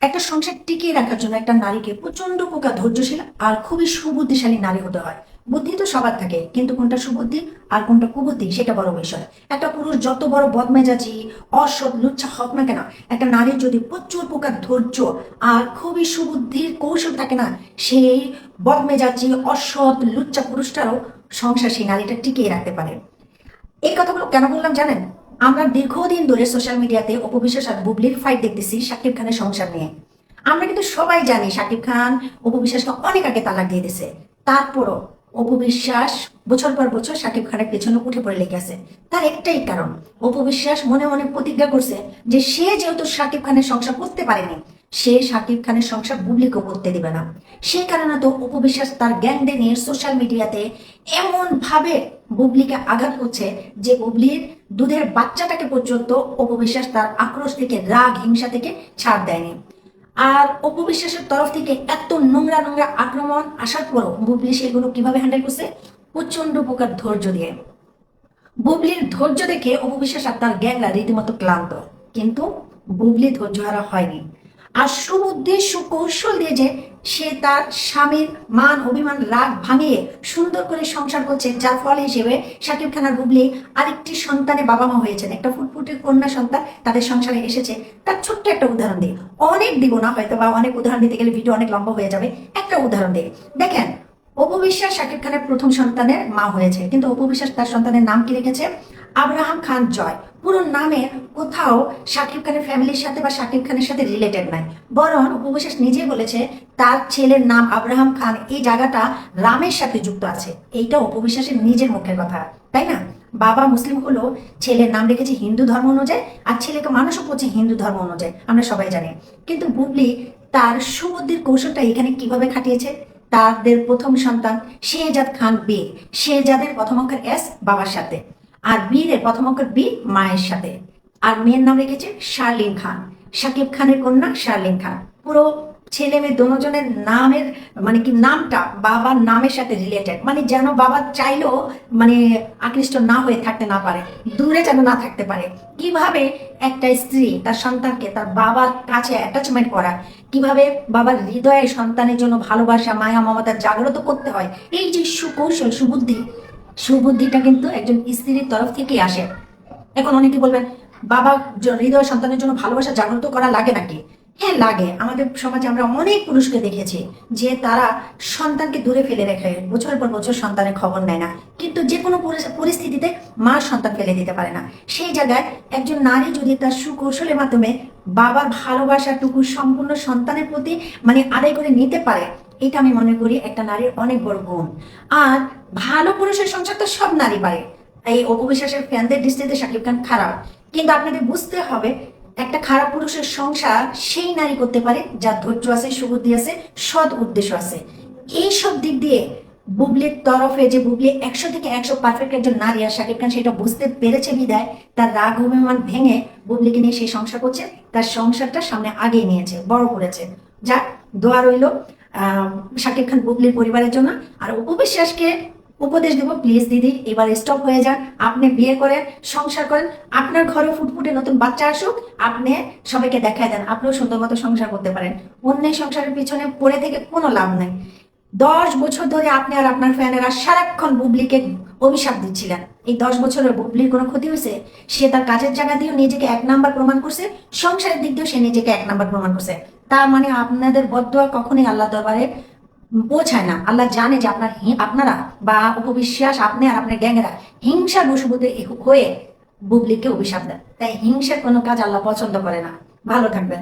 একটা সংসার টিকিয়ে রাখার জন্য একটা নারীকে প্রচন্ড প্রকার ধৈর্যশীল আর খুবই সুবুদ্ধিশালী নারী হতে হয়। বুদ্ধি তো সবার থাকে, কিন্তু কোনটা সুবুদ্ধি আর কোনটা কুবুদ্ধি সেটা বড় বিষয়। একটা পুরুষ যত বড় বদমেজাজি অসৎ লুচ্ছা হোক না কেন, একটা নারীর যদি প্রচুর প্রকার ধৈর্য আর খুবই সুবুদ্ধির কৌশল থাকে না, সেই বদমেজাজি অসৎ লুচ্চা পুরুষটারও সংসার সেই নারীটা টিকিয়ে রাখতে পারে। এই কথাগুলো কেন বললাম জানেন? আমরা দীর্ঘদিন ধরে সোশ্যাল মিডিয়াতে অপু বিশ্বাস আর বুবলির ফাইট দেখতেছি শাকিব খানের সংসার নিয়ে। আমরা কিন্তু সবাই জানি শাকিব খান অপু বিশ্বাসকে অনেক আগে তালাক দিয়ে দিছে। তারপরও অপু বিশ্বাস বছর পর বছর শাকিব খানের পেছনে উঠে পড়ে লেগে আছে। তার একটাই কারণ, অপু বিশ্বাস মনে মনে প্রতিজ্ঞা করছে যে সে যেহেতু শাকিব খানের সংসার করতে পারেনি, সে শাকিব খানের সংসার বুবলিকেও করতে দিবে না। সেই কারণে তো অপু বিশ্বাস তার গ্যাংডে নিয়ে সোশ্যাল মিডিয়াতে এমন ভাবে বুবলিকে আঘাত করছে যে বুবলির দুধের বাচ্চাটাকে পর্যন্ত অপু বিশ্বাস তার আক্রোশ থেকে, রাগ হিংসা থেকে ছাড় দেয়নি। আর অপু বিশ্বাসের তরফ থেকে এত নোংরা নোংরা আক্রমণ আসার পরও বুবলি সেগুলো কিভাবে হ্যান্ডেল করছে? প্রচন্ড প্রকার ধৈর্য দিয়ে। বুবলির ধৈর্য দেখে অপু বিশ্বাস আর তার গ্যাংরা রীতিমতো ক্লান্ত, কিন্তু বুবলি ধৈর্যহারা হয়নি। আর সুবুদ্ধি সুকৌশল দিয়ে যে সে তার স্বামীর মান অভিমান রাগ ভাঙিয়ে সুন্দর করে সংসার করছে, যার ফল হিসেবে শাকিব খান আর বুবলি আরেকটি সন্তানের বাবা মা হয়েছেন, একটা ফুটফুটে কন্যা সন্তান তাদের সংসারে এসেছে। তার ছোট্ট একটা উদাহরণ দিই, অনেক দিব না হয়তো, বা অনেক উদাহরণ দিতে গেলে ভিডিও অনেক লম্বা হয়ে যাবে। একটা উদাহরণ দিই, দেখেন অপু বিশ্বাস শাকিব খানের প্রথম সন্তানের মা হয়েছে, কিন্তু অপু বিশ্বাস তার সন্তানের নাম কি রেখেছে? আব্রাহাম খান জয়। পুরো নামে কোথাও শাকিব খানের ফ্যামিলির সাথে বা শাকিব খানের সাথে রিলেটেড নাই, বরং অপু বিশ্বাস নিজে বলেছে তার ছেলের নাম আব্রাহাম খান, এই জায়গাটা রামের সাথে যুক্ত আছে। এইটা অপু বিশ্বাসের নিজের মুখের কথা, তাই না? বাবা মুসলিম হলো, ছেলের নাম রেখেছে হিন্দু ধর্ম অনুযায়ী, আর ছেলেকে মানুষও করছে হিন্দু ধর্ম অনুযায়ী, আমরা সবাই জানি। কিন্তু বুবলি তার সুবুদ্ধির কৌশলটা এখানে কিভাবে খাটিয়েছে? তাদের প্রথম সন্তান শেহজাদ খান বীর, শেহজাদের প্রথম অক্ষর এস বাবার সাথে, আর বীরের প্রথম অক্ষর বি মায়ের সাথে। আর মেয়ের নাম রেখেছে শার্লিন খান, শাকিব খানের কন্যা শার্লিন খান। পুরো ছেলে মেয়ে দুজনের নামের মানে কি নামটা বাবার নামের সাথে রিলেটেড, মানে যেন বাবা চাইলেও মানে আকৃষ্ট না হয়ে থাকতে না পারে, দূরে যেন না থাকতে পারে। কিভাবে একটা স্ত্রী তার সন্তানকে তার বাবার কাছে অ্যাটাচমেন্ট করা, কিভাবে বাবার হৃদয়ে সন্তানের জন্য ভালোবাসা মায়া মমতা জাগ্রত করতে হয়, এই যে সুকৌশল সুবুদ্ধি, সুবুদ্ধিটা কিন্তু একজন স্ত্রীর তরফ থেকেই আসে। এখন অনেকে বলবেন, বাবা হৃদয় সন্তানের জন্য ভালোবাসা জাগ্রত করা লাগে নাকি? হ্যাঁ লাগে। আমাদের সমাজে আমরা অনেক পুরুষকে দেখেছি যে তারা সন্তানকে দূরে ফেলে রেখে বছর পর বছর সন্তানের খবর নেয় না, কিন্তু যে কোনো পরিস্থিতিতে মা সন্তান ফেলে দিতে পারে না। সেই জায়গায় একজন নারী যদি তার সুকৌশলের মাধ্যমে বাবার ভালোবাসাটুকু সম্পূর্ণ সন্তানের প্রতি মানে আদায় করে নিতে পারে, এটা আমি মনে করি একটা নারীর অনেক বড় গুণ। আর ভালো পুরুষের সংসার তো সব নারী পারে। এই অপু বিশ্বাসের ফ্যানদের দৃষ্টিতে শাকিব খান খারাপ, কিন্তু আপনাদের বুঝতে হবে একটা খারাপ পুরুষের সংসার সেই নারী করতে পারে যার ধৈর্য আছে, সুবুদ্ধি আছে, সৎ উদ্দেশ্য আছে। এই সব দিক দিয়ে বুবলির তরফে যে বুবলি 100 থেকে 100 পারফেক্ট একজন নারী, আর শাকিব খান সেটা বুঝতে পেরেছে বিদায় তার রাগ অভিমান ভেঙে বুবলিকে নিয়ে সেই সংসার করছে, তার সংসারটা সামনে আগিয়ে নিয়েছে, বড় করেছে। যাক, দোয়া রইল শাকিব খান বুবলির পরিবারের জন্য। আর অপু বিশ্বাসকে উপদেশ দেবো, প্লিজ দিদি এবার স্টপ হয়ে যান, আপনি বিয়ে করেন, সংসার করেন, আপনার ঘরে ফুটফুটে নতুন বাচ্চা আসুক, আপনি সবাইকে দেখায় দেন আপনিও সুন্দর মতো সংসার করতে পারেন। অন্যের সংসারের পিছনে পড়ে থেকে কোনো লাভ নাই। 10 বছর ধরে আপনি আর আপনার ফ্যানেরা সারাক্ষণ বুবলিকে অভিশাপ দিচ্ছিলেন। এই 10 বছরের বুবলির কোনো ক্ষতি হয়েছে? সে তার কাজের জায়গা দিয়েও নিজেকে 1 নাম্বার প্রমাণ করছে, সংসারের দিক দিয়েও সে নিজেকে 1 নাম্বার প্রমাণ করছে। তার মানে আপনাদের বদদোয়া কখনোই আল্লাহ দরবারে পৌঁছায় না। আল্লাহ জানে যে আপনারা বা উপবিশ্বাস আপনি আর আপনার গ্যাংরা হিংসার বশবর্তী হয়ে বুবলিকে অভিশাপ দেন, তাই হিংসার কোনো কাজ আল্লাহ পছন্দ করে না। ভালো থাকবেন।